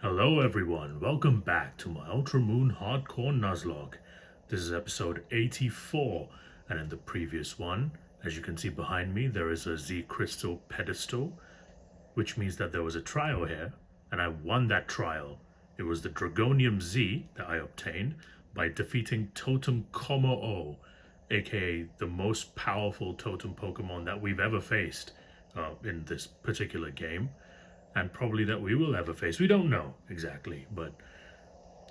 Hello everyone, welcome back to my Ultra Moon Hardcore Nuzlocke. This is episode 84, and in the previous one, as you can see behind me, there is a Z Crystal pedestal, which means that there was a trial here, and I won that trial. It was the Dragonium Z that I obtained by defeating Totem Como-O, aka the most powerful totem Pokemon that we've ever faced in this particular game, and probably that we will ever face. We don't know exactly, but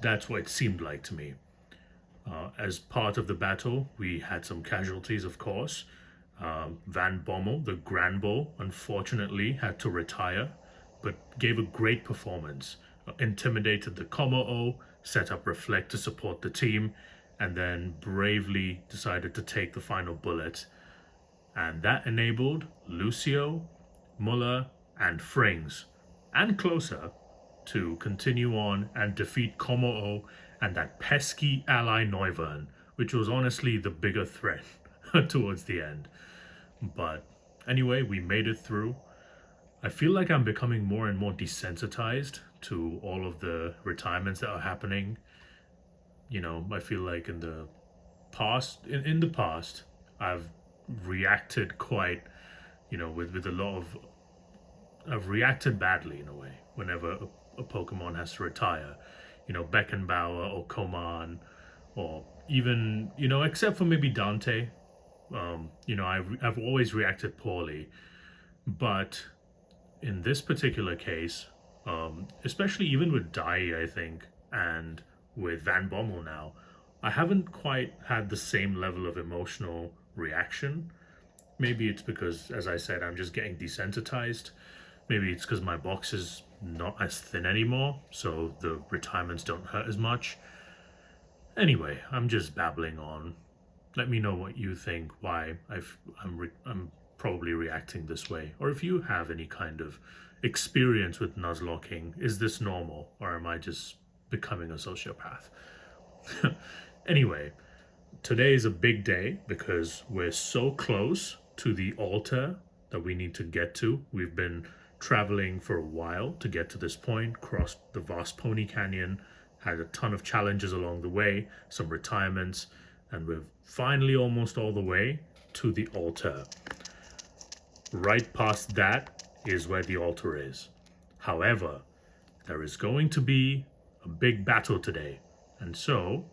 that's what it seemed like to me. As part of the battle, we had some casualties, of course. Van Bommel, the Granbull, unfortunately had to retire, but gave a great performance. Intimidated the Como-O, set up Reflect to support the team, and then bravely decided to take the final bullet. And that enabled Lucio, Muller, and Frings, and closer, to continue on and defeat Como-O and that pesky ally Noivern, which was honestly the bigger threat towards the end. But anyway, we made it through. I feel like I'm becoming more and more desensitized to all of the retirements that are happening. You know, I feel like in the past, I've reacted quite, with a lot of I've reacted badly in a way whenever a Pokemon has to retire. Beckenbauer or Coman, or even, except for maybe Dante. I've always reacted poorly. But in this particular case, especially even with Dai, I think, and with Van Bommel now, I haven't quite had the same level of emotional reaction. Maybe it's because, as I said, I'm just getting desensitized. Maybe it's because my box is not as thin anymore, so the retirements don't hurt as much. Anyway, I'm just babbling on. Let me know what you think, why I'm probably reacting this way, or if you have any kind of experience with Nuzlocking. Is this normal, or am I just becoming a sociopath? Anyway, today is a big day because we're so close to the altar that we need to get to. We've been traveling for a while to get to this point, crossed the vast Pony Canyon, had a ton of challenges along the way, some retirements, and we're finally almost all the way to the altar. Right past that is where the altar is. However, there is going to be a big battle today, and so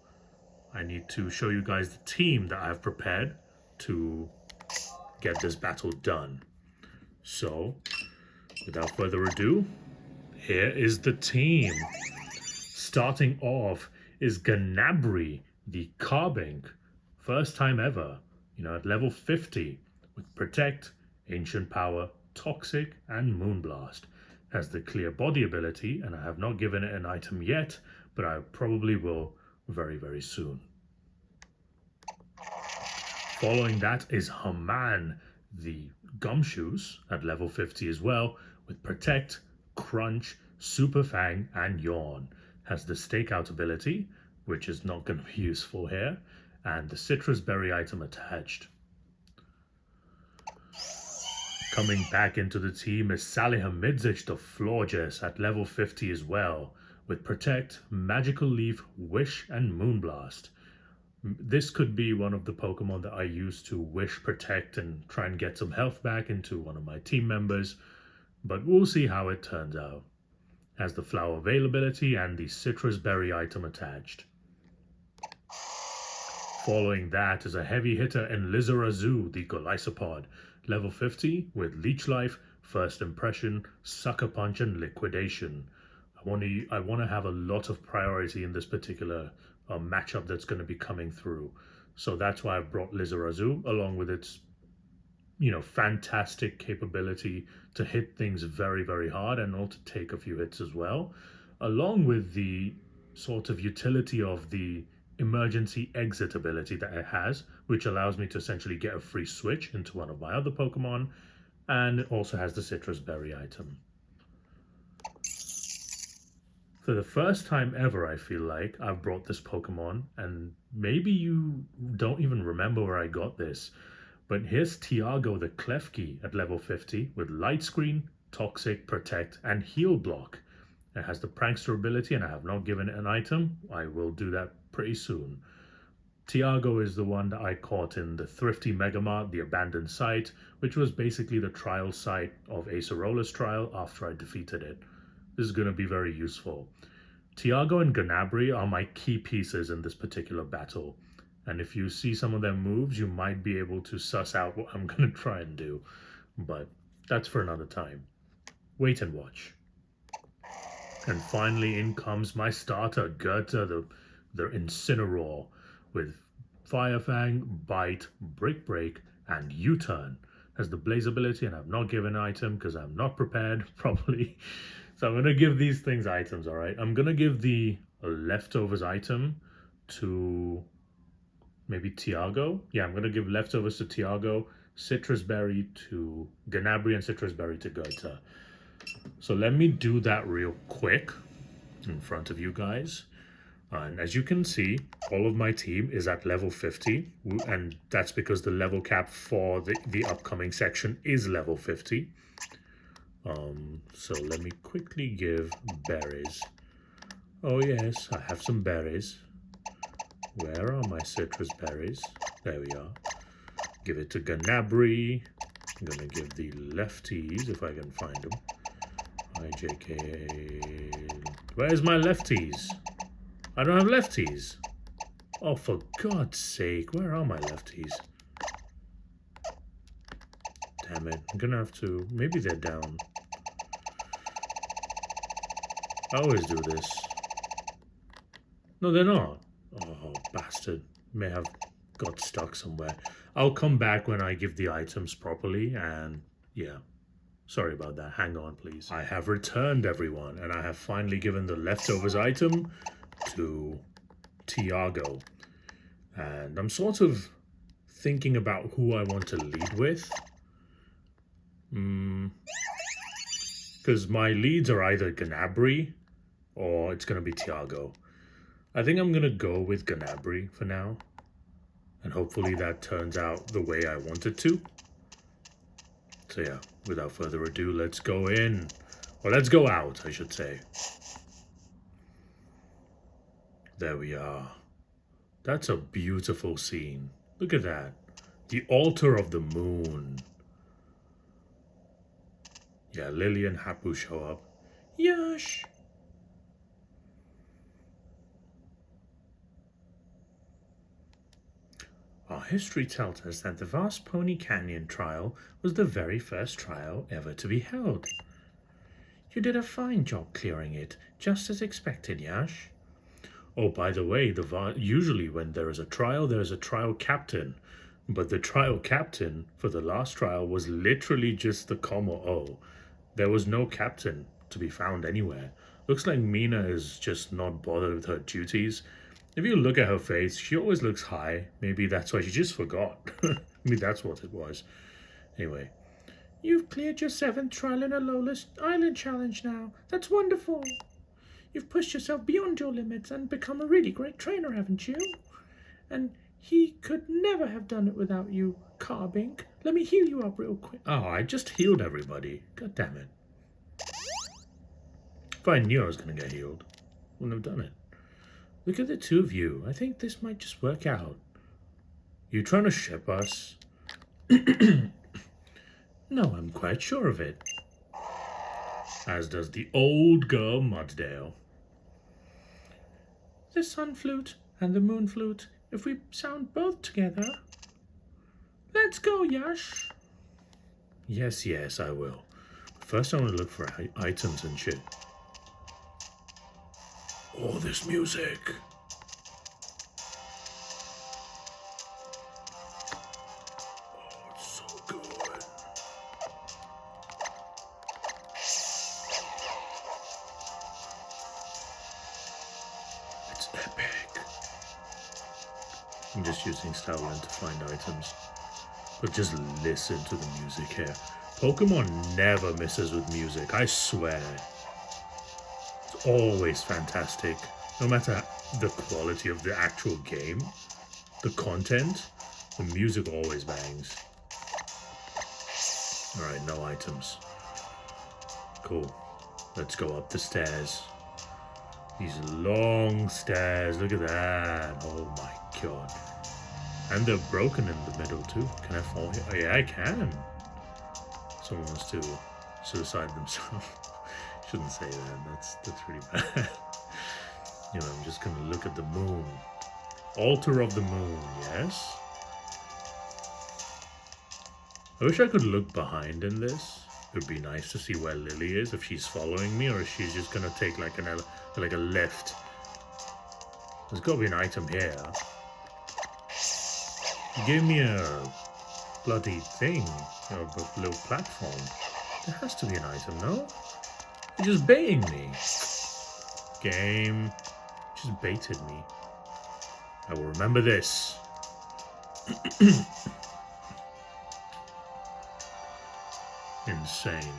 I need to show you guys the team that I've prepared to get this battle done. So, without further ado, here is the team. Starting off is Ganabri, the Carbink. First time ever, at level 50, with Protect, Ancient Power, Toxic, and Moonblast. Has the Clear Body ability, and I have not given it an item yet, but I probably will very, very soon. Following that is Haman, the Gumshoes, at level 50 as well, with Protect, Crunch, Super Fang, and Yawn. Has the Stakeout ability, which is not going to be useful here, and the Citrus Berry item attached. Coming back into the team is Salihamidzic the Florges at level 50 as well, with Protect, Magical Leaf, Wish, and Moonblast. This could be one of the Pokemon that I use to Wish, Protect, and try and get some health back into one of my team members, but we'll see how it turns out. Has the Flower availability and the Citrus Berry item attached. Following that is a heavy hitter in Lizarazu, the Golisopod, level 50 with Leech Life, First Impression, Sucker Punch, and Liquidation. I want to have a lot of priority in this particular matchup that's going to be coming through. So that's why I've brought Lizarazu, along with its fantastic capability to hit things very, very hard and also take a few hits as well, along with the sort of utility of the emergency exit ability that it has, which allows me to essentially get a free switch into one of my other Pokemon, and it also has the Citrus Berry item. For the first time ever, I feel like I've brought this Pokemon, and maybe you don't even remember where I got this, but here's Tiago the Klefki at level 50 with Light Screen, Toxic, Protect, and Heal Block. It has the prankster ability, and I have not given it an item. I will do that pretty soon. Tiago is the one that I caught in the Thrifty Megamart, the abandoned site, which was basically the trial site of Acerola's trial after I defeated it. This is going to be very useful. Tiago and Ganabri are my key pieces in this particular battle, and if you see some of their moves, you might be able to suss out what I'm going to try and do, but that's for another time. Wait and watch. And finally, in comes my starter, Goethe, the Incineroar, with Fire Fang, Bite, Brick Break, and U-Turn. Has the Blaze ability, and I've not given an item because I'm not prepared properly. So I'm going to give these things items, alright? I'm going to give the leftovers item to maybe Tiago. Yeah, I'm going to give leftovers to Tiago, Citrus Berry to Ganabri, and Citrus Berry to Goethe. So let me do that real quick in front of you guys. And as you can see, all of my team is at level 50, and that's because the level cap for the upcoming section is level 50. So let me quickly give berries. Oh yes, I have some berries. Where are my citrus berries? There we are. Give it to Ganabri. I'm gonna give the lefties if I can find them. IJK. Where's my lefties? I don't have lefties. Oh, for God's sake, where are my lefties? Damn it, I'm gonna have to... Maybe they're down. I always do this. No, they're not. Oh, bastard. May have got stuck somewhere. I'll come back when I give the items properly, and yeah. Sorry about that. Hang on, please. I have returned, everyone, and I have finally given the leftovers item to Tiago. And I'm sort of thinking about who I want to lead with. Because my leads are either Ganabri or it's going to be Tiago. I think I'm going to go with Ganabri for now. And hopefully that turns out the way I want it to. So yeah, without further ado, let's go in. Or let's go out, I should say. There we are. That's a beautiful scene. Look at that. The altar of the moon. Yeah, Lily and Hapu show up. Yash! Our history tells us that the vast Pony Canyon trial was the very first trial ever to be held. You did a fine job clearing it, just as expected, Yash. Oh, by the way, usually when there is a trial captain. But the trial captain for the last trial was literally just the Como O. There was no captain to be found anywhere. Looks like Mina is just not bothered with her duties. If you look at her face, she always looks high. Maybe that's why she just forgot. Maybe that's what it was. Anyway. You've cleared your 7th trial in a Lowless Island challenge now. That's wonderful. You've pushed yourself beyond your limits and become a really great trainer, haven't you? And he could never have done it without you, Carbink. Let me heal you up real quick. Oh, I just healed everybody. God damn it. If I knew I was going to get healed, wouldn't have done it. Look at the two of you. I think this might just work out. You trying to ship us? No, I'm quite sure of it. As does the old girl Muddale. The sun flute and the moon flute, if we sound both together. Let's go, Yash. Yes, yes, I will. But first I want to look for items and shit. All this music. Oh, it's so good. It's epic. I'm just using Stowland to find items. But just listen to the music here. Pokemon never misses with music, I swear. It's always fantastic. No matter the quality of the actual game, the content, the music always bangs. Alright, no items. Cool. Let's go up the stairs. These long stairs. Look at that. Oh my god. And they're broken in the middle too. Can I fall here? Oh yeah, I can. Someone wants to suicide themselves. Shouldn't say that. That's really bad. You know, I'm just gonna look at the moon. Altar of the moon, yes? I wish I could look behind in this. It would be nice to see where Lily is, if she's following me, or if she's just gonna take like a left. There's gotta be an item here. You gave me a bloody thing, a little platform. There has to be an item, no? You're just baiting me. Game. Just baited me. I will remember this. Insane.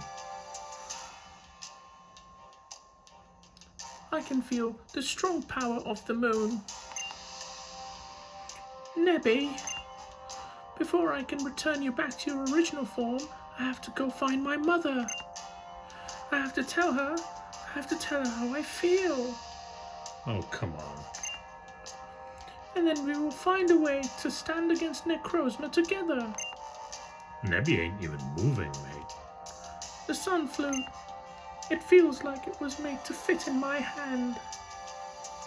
I can feel the strong power of the moon. Nebby, before I can return you back to your original form, I have to go find my mother. I have to tell her how I feel. Oh, come on. And then we will find a way to stand against Necrozma together. Nebby ain't even moving, mate. The sun flute. It feels like it was made to fit in my hand.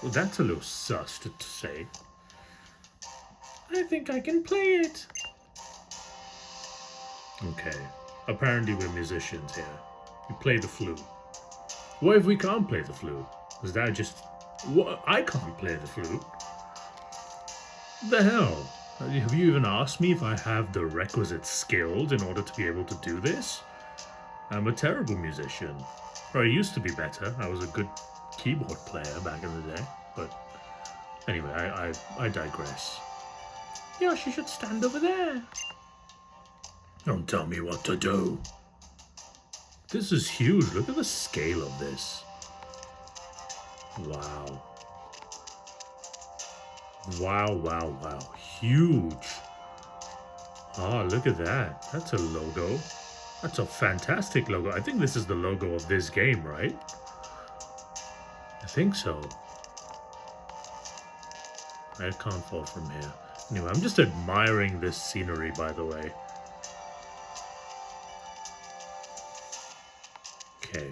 Well, that's a little sus to say. I think I can play it. Okay. Apparently we're musicians here. We play the flute. What if we can't play the flute? Is that just... What? I can't play the flute. What the hell? Have you even asked me if I have the requisite skills in order to be able to do this? I'm a terrible musician. Or I used to be better. I was a good keyboard player back in the day. But anyway, I digress. Yoshi should stand over there. Don't tell me what to do. This is huge. Look at the scale of this. Wow. Wow, wow, wow. Huge. Oh, look at that. That's a logo. That's a fantastic logo. I think this is the logo of this game, right? I think so. I can't fall from here. Anyway, I'm just admiring this scenery, by the way. Okay.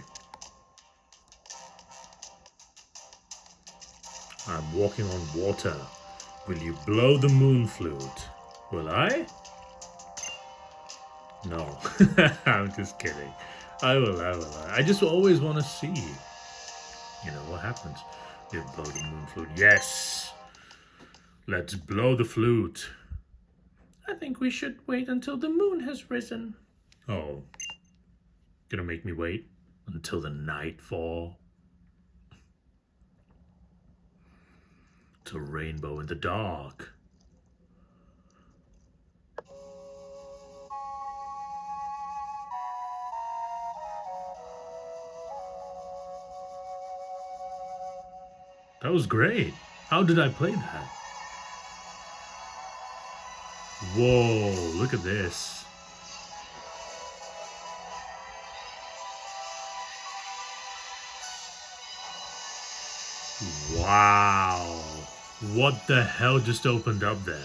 I'm walking on water. Will you blow the moon flute? Will I? No. I'm just kidding. I will. I just always want to see, you know, what happens. You blow the moon flute. Yes! Let's blow the flute. I think we should wait until the moon has risen. Oh. Gonna make me wait until the nightfall? It's a rainbow in the dark. That was great. How did I play that? Whoa, look at this. Wow. What the hell just opened up there?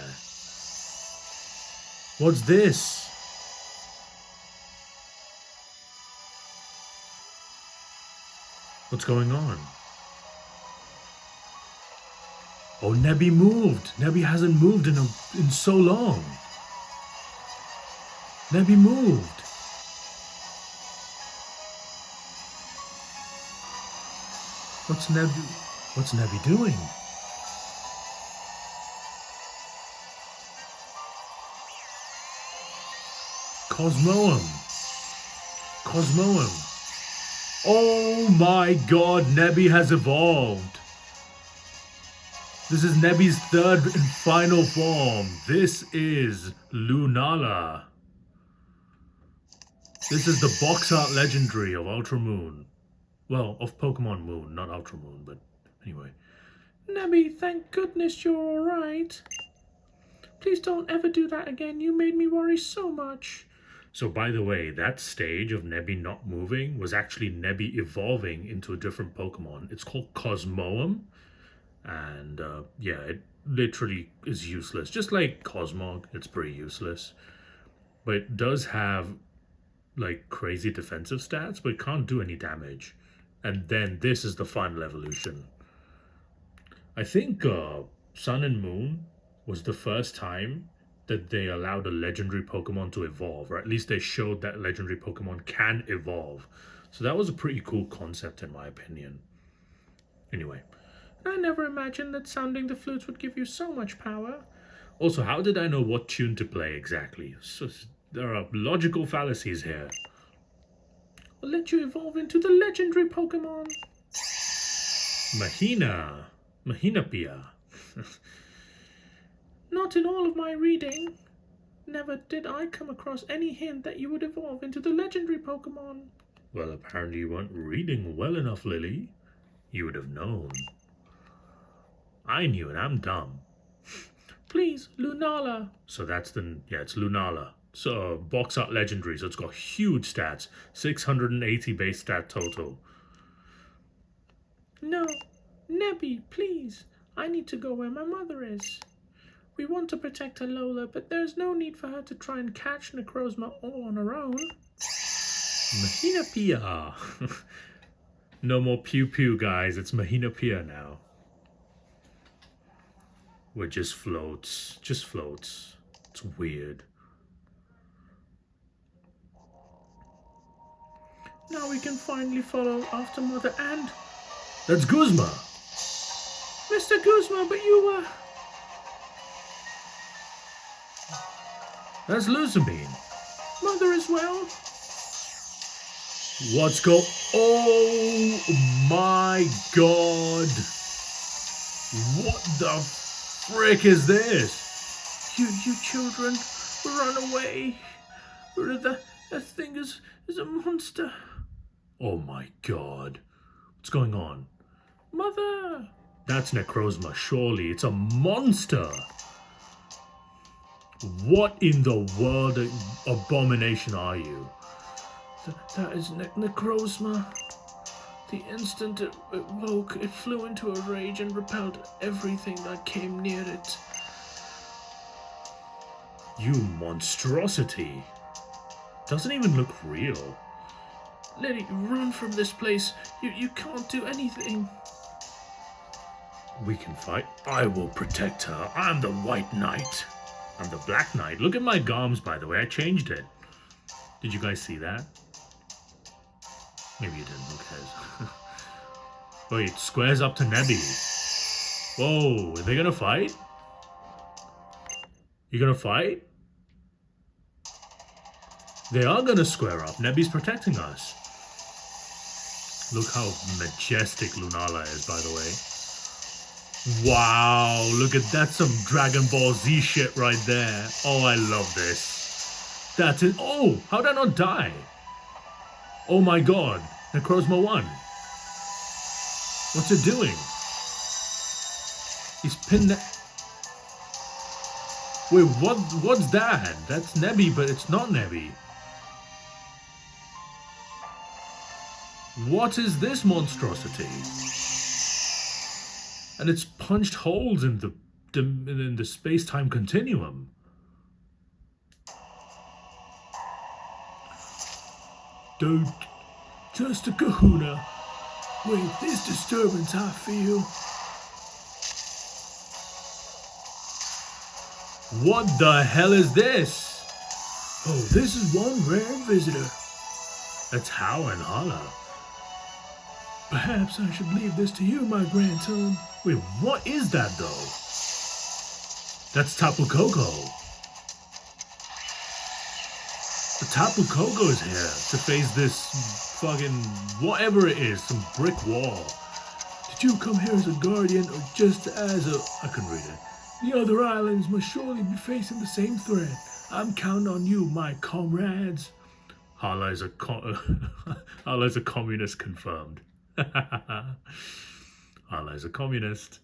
What's this? What's going on? Oh, Nebby moved. Nebby hasn't moved in so long. Nebby moved. What's Nebby doing? Cosmoem. Oh my god, Nebby has evolved. This is Nebby's third and final form. This is Lunala. This is the box art legendary of Ultra Moon. Well, of Pokemon Moon, not Ultra Moon, but anyway. Nebby, thank goodness you're alright. Please don't ever do that again. You made me worry so much. So, by the way, that stage of Nebby not moving was actually Nebby evolving into a different Pokemon. It's called Cosmoem, and yeah, it literally is useless. Just like Cosmog, it's pretty useless. But it does have like crazy defensive stats, but it can't do any damage. And then this is the final evolution. I think Sun and Moon was the first time that they allowed a legendary Pokemon to evolve, or at least they showed that legendary Pokemon can evolve. So that was a pretty cool concept, in my opinion. Anyway, I never imagined that sounding the flutes would give you so much power. also, how did I know what tune to play exactly? So, there are logical fallacies here. I'll let you evolve into the legendary Pokemon. Mahinapia. Not in all of my reading. Never did I come across any hint that you would evolve into the legendary Pokemon. Well, apparently you weren't reading well enough, Lily. You would have known. I knew it, I'm dumb. Please, Lunala. So that's it's Lunala. So, box art legendary, so it's got huge stats. 680 base stat total. No, Nebby, please. I need to go where my mother is. We want to protect Alola, but there's no need for her to try and catch Necrozma all on her own. Mahinapia. No more pew pew, guys. It's Mahinapia now. Where just floats. Just floats. It's weird. Now we can finally follow after Mother and... That's Guzma! Mr. Guzma, but you were... That's Lucamine. Mother as well. What's go... Oh my god! What the frick is this? You children, run away. That thing is a monster. Oh my god. What's going on? Mother! That's Necrozma, surely. It's a monster! What in the world abomination are you? That is Necrozma. The instant it woke, it flew into a rage and repelled everything that came near it. You monstrosity. Doesn't even look real. Lily, run from this place. You can't do anything. We can fight. I will protect her. I'm the White Knight. I'm the Black Knight. Look at my gums, by the way. I changed it. Did you guys see that? Maybe you didn't. Who cares? Wait, squares up to Nebby. Whoa, are they gonna fight? You gonna fight? They are gonna square up. Nebby's protecting us. Look how majestic Lunala is, by the way. Wow, look at that. Some Dragon Ball Z shit right there. Oh, I love this. That's it. Oh, how did I not die? Oh my god. Necrozma won. What's it doing? He's pinned that. Wait, what's that? That's Nebby, but it's not Nebby. What is this monstrosity? And it's punched holes in the space-time continuum. Don't. Just a kahuna. With this disturbance I feel. What the hell is this? Oh, this is one rare visitor. That's How and Hala. Perhaps I should leave this to you, my grandson. Wait, what is that though? That's Tapu Koko. The Tapu Koko is here to face this fucking whatever it is, some brick wall. Did you come here as a guardian or just as a... I couldn't read it. The other islands must surely be facing the same threat. I'm counting on you, my comrades. Hala is a communist confirmed. Hala is a communist.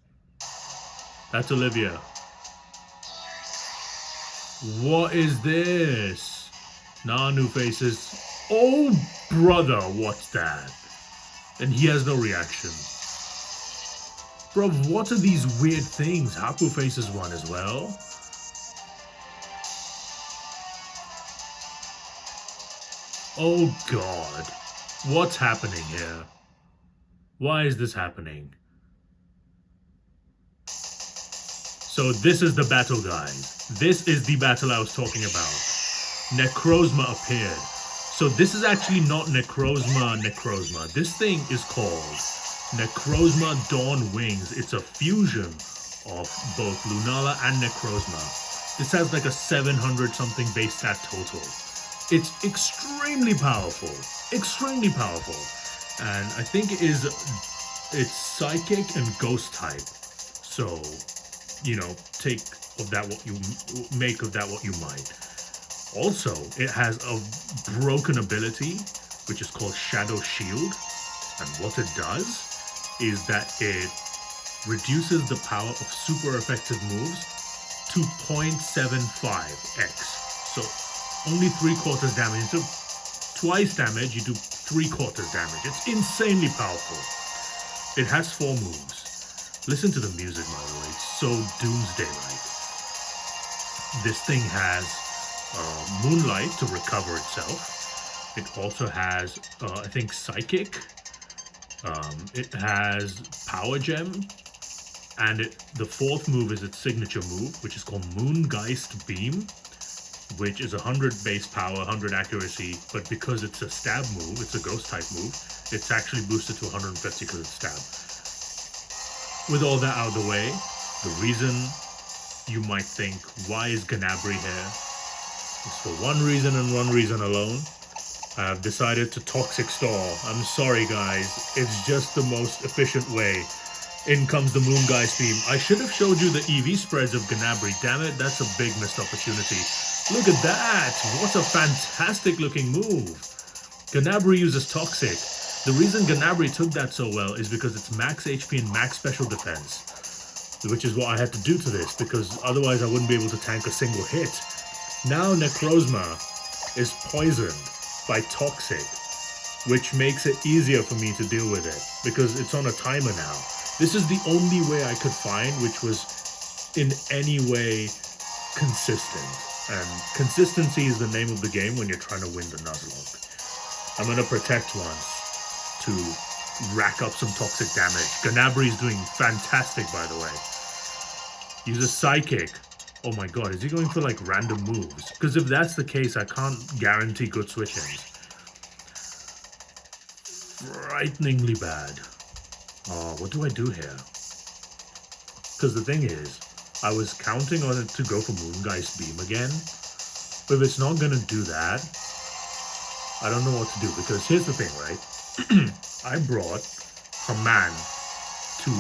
That's Olivia. What is this? Nah, New Faces. Oh, brother, what's that? And he has no reaction. Bro, what are these weird things? Hapu Faces one as well. Oh god. What's happening here? Why is this happening? So this is the battle, guys. This is the battle I was talking about. Necrozma appeared. So this is actually not Necrozma. This thing is called Necrozma Dawn Wings. It's a fusion of both Lunala and Necrozma. This has like a 700 something base stat total. It's extremely powerful. Extremely powerful. And I think it's psychic and ghost type. So, you know, take of that what you make of that what you might. Also, it has a broken ability, which is called Shadow Shield. And what it does is that it reduces the power of super effective moves to 0.75x. So only 3/4 damage. Instead of twice damage, you do 3/4 damage. It's insanely powerful. It has 4 moves. Listen to the music, by the way. It's so doomsday-like. This thing has Moonlight to recover itself. It also has, I think, Psychic. It has Power Gem. And the 4th move is its signature move, which is called Moongeist Beam, which is 100 base power, 100 accuracy, but because it's a stab move, it's a ghost type move, it's actually boosted to 150 because it's stab. With all that out of the way, the reason you might think, why is Ganabri here? It's for one reason and one reason alone. I have decided to toxic stall. I'm sorry guys, it's just the most efficient way. In comes the Moongeist Beam. I should have showed you the EV spreads of Ganabri. Damn it, that's a big missed opportunity. Look at that! What a fantastic looking move! Ganabri uses Toxic. The reason Ganabri took that so well is because it's max HP and max special defense. Which is what I had to do to this, because otherwise I wouldn't be able to tank a single hit. Now Necrozma is poisoned by Toxic, which makes it easier for me to deal with it, because it's on a timer now. This is the only way I could find which was in any way consistent. And consistency is the name of the game when you're trying to win the Nuzlocke. I'm going to protect once to rack up some toxic damage. Ganabri is doing fantastic, by the way. Uses Psychic. Oh my god, is he going for like random moves? Because if that's the case, I can't guarantee good switch-ins. Frighteningly bad. Oh, what do I do here? Because the thing is, I was counting on it to go for Moongeist Beam again. But if it's not going to do that, I don't know what to do. Because here's the thing, right? I brought Haman to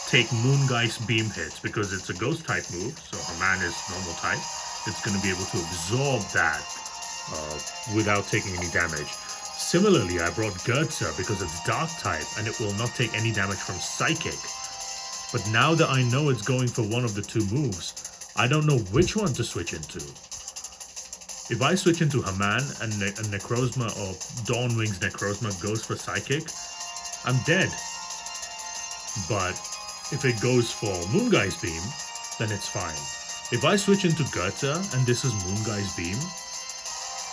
take Moongeist Beam hits because it's a ghost type move. So Haman is normal type. It's going to be able to absorb that without taking any damage. Similarly, I brought Gertza because it's dark type and it will not take any damage from Psychic. But now that I know it's going for one of the 2 moves, I don't know which one to switch into. If I switch into Haman and Necrozma or Dawnwing's Necrozma goes for Psychic, I'm dead. But if it goes for Moongeist Beam, then it's fine. If I switch into Gertza and this is Moongeist Beam,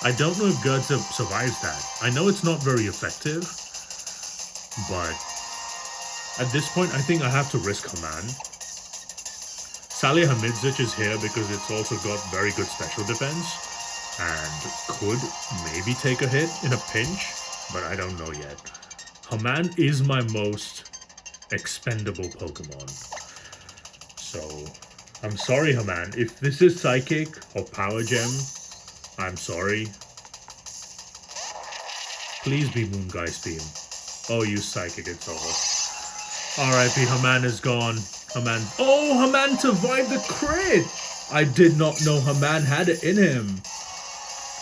I don't know if Gertza survives that. I know it's not very effective, but at this point, I think I have to risk Haman. Salih Hamidzic is here because it's also got very good special defense and could maybe take a hit in a pinch, but I don't know yet. Haman is my most expendable Pokemon. So, I'm sorry, Haman. If this is Psychic or Power Gem, I'm sorry. Please be Moongeist Beam. Oh, you Psychic, it's over. R.I.P. Haman is gone. Haman. Oh, Haman survived the crit! I did not know Haman had it in him.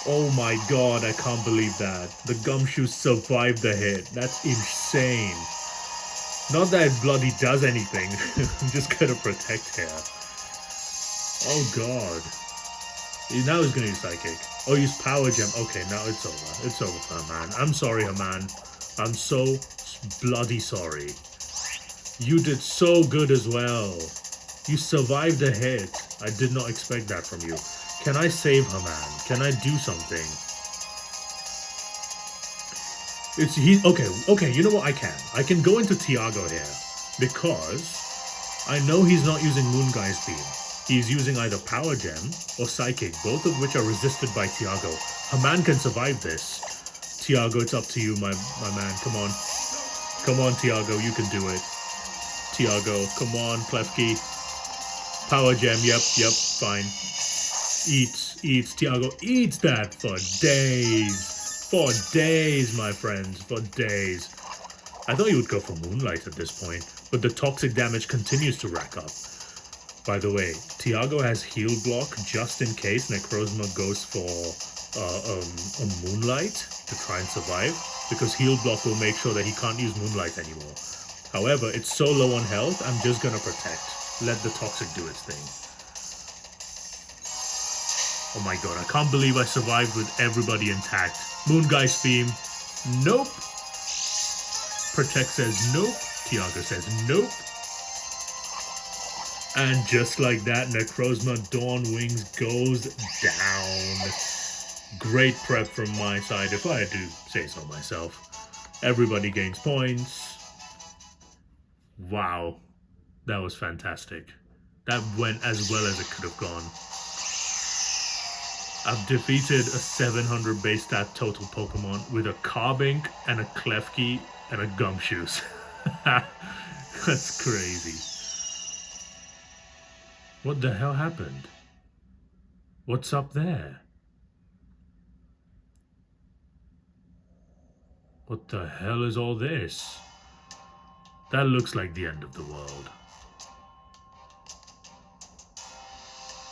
Oh my god, I can't believe that. The Gumshoe survived the hit. That's insane. Not that it bloody does anything. I'm just gonna protect here. Oh god. Now he's gonna use Psychic. Oh, use Power Gem. Okay, now it's over. It's over for Haman. I'm sorry, Haman. I'm so bloody sorry. You did so good as well. You survived a hit. I did not expect that from you. Can I save Haman? Can I do something? Okay, you know what, I can go into Tiago here, because I know he's not using Moonguy's Beam. He's using either Power Gem or Psychic, both of which are resisted by Tiago. Haman can survive this. Tiago, it's up to you, my man. Come on. Come on, Tiago, you can do it. Tiago, come on, Klefki. Power Gem, yep, fine. Eats, Tiago eats that for days. For days, my friends, for days. I thought you would go for Moonlight at this point, but the toxic damage continues to rack up. By the way, Tiago has Heal Block just in case Necrozma goes for a Moonlight to try and survive, because Heal Block will make sure that he can't use Moonlight anymore. However, it's so low on health, I'm just gonna protect. Let the toxic do its thing. Oh my god, I can't believe I survived with everybody intact. Moonguy's Beam, nope. Protect says nope. Tiago says nope. And just like that, Necrozma Dawn Wings goes down. Great prep from my side, if I do say so myself. Everybody gains points. Wow. That was fantastic. That went as well as it could have gone. I've defeated a 700 base stat total Pokemon with a Carbink and a Klefki and a Gumshoes. That's crazy. What the hell happened? What's up there? What the hell is all this? That looks like the end of the world.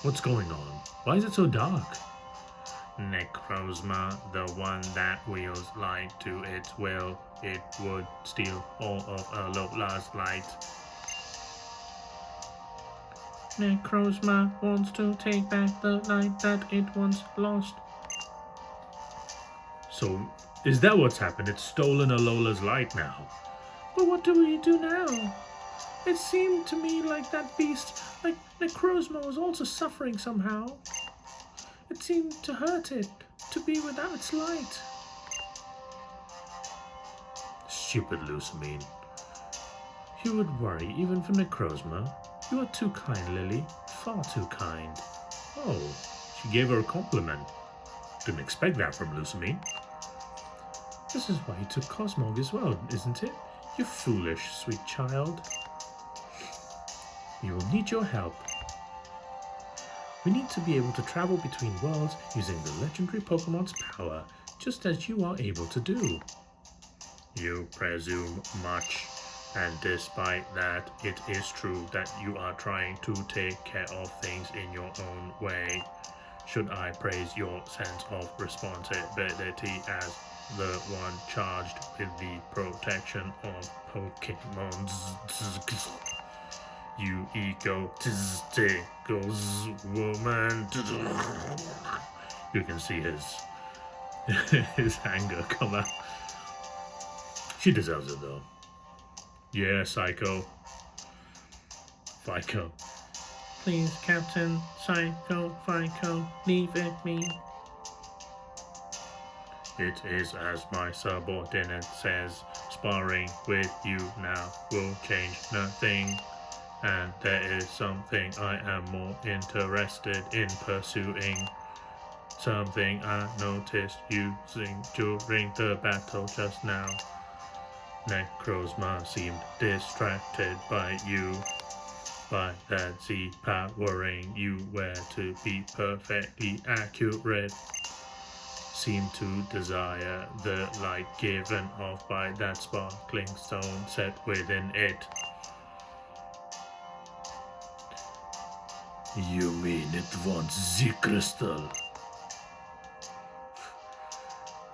What's going on? Why is it so dark? Necrozma, the one that wields light to its will, it would steal all of Alola's light. Necrozma wants to take back the light that it once lost. So, is that what's happened? It's stolen Alola's light now. But what do we do now? It seemed to me like that beast, like Necrozma, was also suffering somehow. It seemed to hurt it, to be without its light. Stupid Lucamine. You would worry even for Necrozma. You are too kind, Lily. Far too kind. Oh, she gave her a compliment. Didn't expect that from Lucamine. This is why you took Cosmog as well, isn't it? You foolish, sweet child. You will need your help. We need to be able to travel between worlds using the legendary Pokemon's power, just as you are able to do. You presume much, and despite that, it is true that you are trying to take care of things in your own way. Should I praise your sense of responsibility as the one charged with the protection of Pokemon? You egotistical woman. You can see his anger come out. She deserves it though. Yeah, Psycho. Fico. Please, Captain Psycho, leave it me. It is as my subordinate says, sparring with you now will change nothing. And there is something I am more interested in pursuing. Something I noticed using during the battle just now. Necrozma seemed distracted by you. By that Z powering you were to be perfectly accurate. Seemed to desire the light given off by that sparkling stone set within it. You mean it wants Z crystal?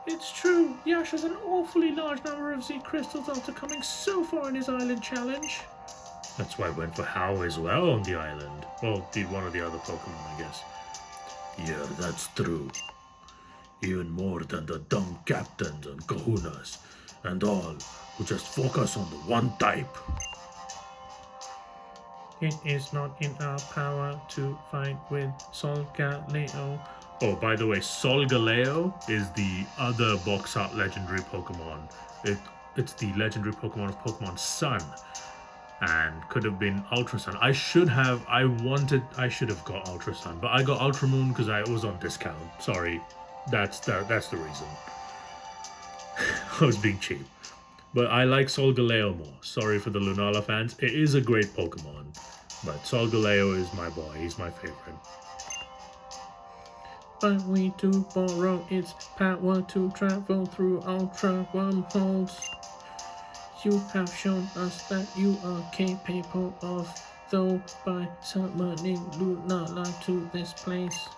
It's true, Yash has an awfully large number of Z crystals after coming so far in his island challenge. That's why I went for How as well on the island. Well, one of the other Pokemon, I guess. Yeah, that's true. Even more than the dumb captains and kahunas and all who just focus on the one type. It is not in our power to fight with Solgaleo. Oh, by the way, Solgaleo is the other box art legendary Pokemon. It's the legendary Pokemon of Pokemon Sun, and could have been Ultra Sun. I should have got Ultra Sun, but I got Ultra Moon because I was on discount. Sorry, that's the reason. I was being cheap. But I like Solgaleo more. Sorry for the Lunala fans. It is a great Pokemon, but Solgaleo is my boy. He's my favorite. But we do borrow its power to travel through ultra wormholes. You have shown us that you are capable of, though by summoning Lunala to this place.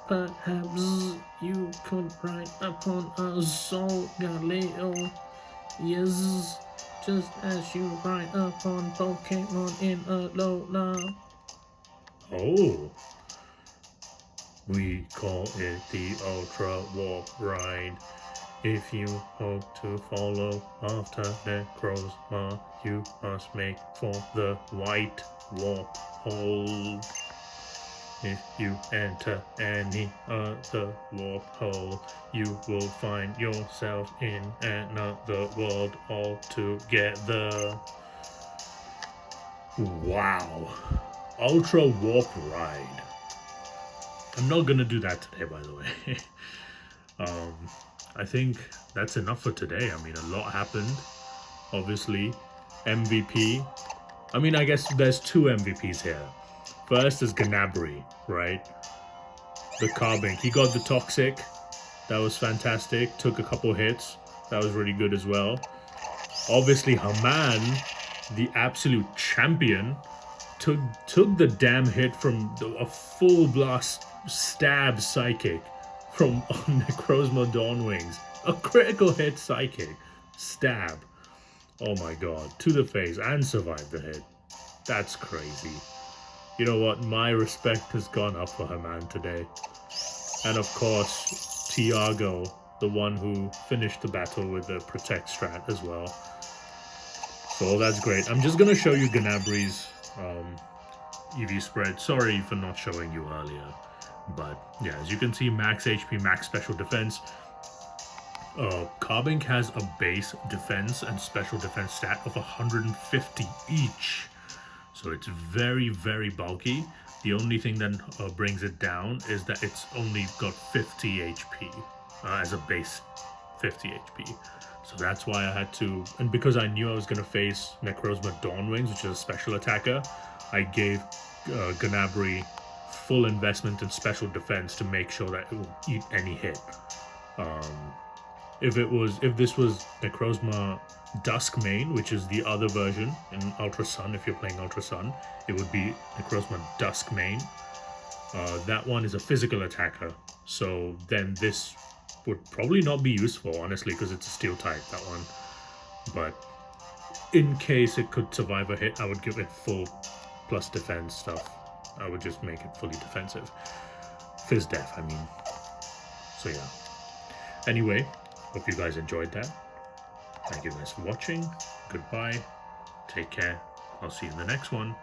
Perhaps you could ride upon a Solgaleo. Yes, just as you ride upon Pokemon in Alola. Oh, we call it the Ultra Warp Ride. If you hope to follow after Necrozma, you must make for the White Warp Hole. If you enter any other warp hole, you will find yourself in another world altogether. Wow. Ultra Warp Ride. I'm not gonna do that today, by the way. I think that's enough for today. I mean, a lot happened. Obviously, MVP. I mean, I guess there's two MVPs here. First is Ganabry, right? The Carbink. He got the Toxic. That was fantastic. Took a couple hits. That was really good as well. Obviously, Haman, the absolute champion, took the damn hit from a full blast stab psychic from Necrozma Dawnwings. A critical hit psychic. Stab. Oh my god. To the face and survived the hit. That's crazy. You know what? My respect has gone up for Haman today. And of course, Tiago, the one who finished the battle with the Protect strat as well. So that's great. I'm just going to show you Ganabry's EV spread. Sorry for not showing you earlier. But yeah, as you can see, max HP, max special defense. Carbink has a base defense and special defense stat of 150 each. So it's very, very bulky. The only thing that brings it down is that it's only got 50 HP as a base 50 HP. So that's why I had to, and because I knew I was going to face Necrozma Dawnwings, which is a special attacker, I gave Ganabry full investment in special defense to make sure that it will eat any hit. If this was Necrozma Dusk main, which is the other version in Ultra Sun, if you're playing Ultra Sun, it would be Necrozma Dusk main. That one is a physical attacker, so then this would probably not be useful, honestly, because it's a steel type, that one. But in case it could survive a hit, I would give it full plus defense stuff. I would just make it fully defensive. Fizz Def, I mean. So yeah. Anyway, hope you guys enjoyed that. Thank you guys for watching. Goodbye. Take care. I'll see you in the next one.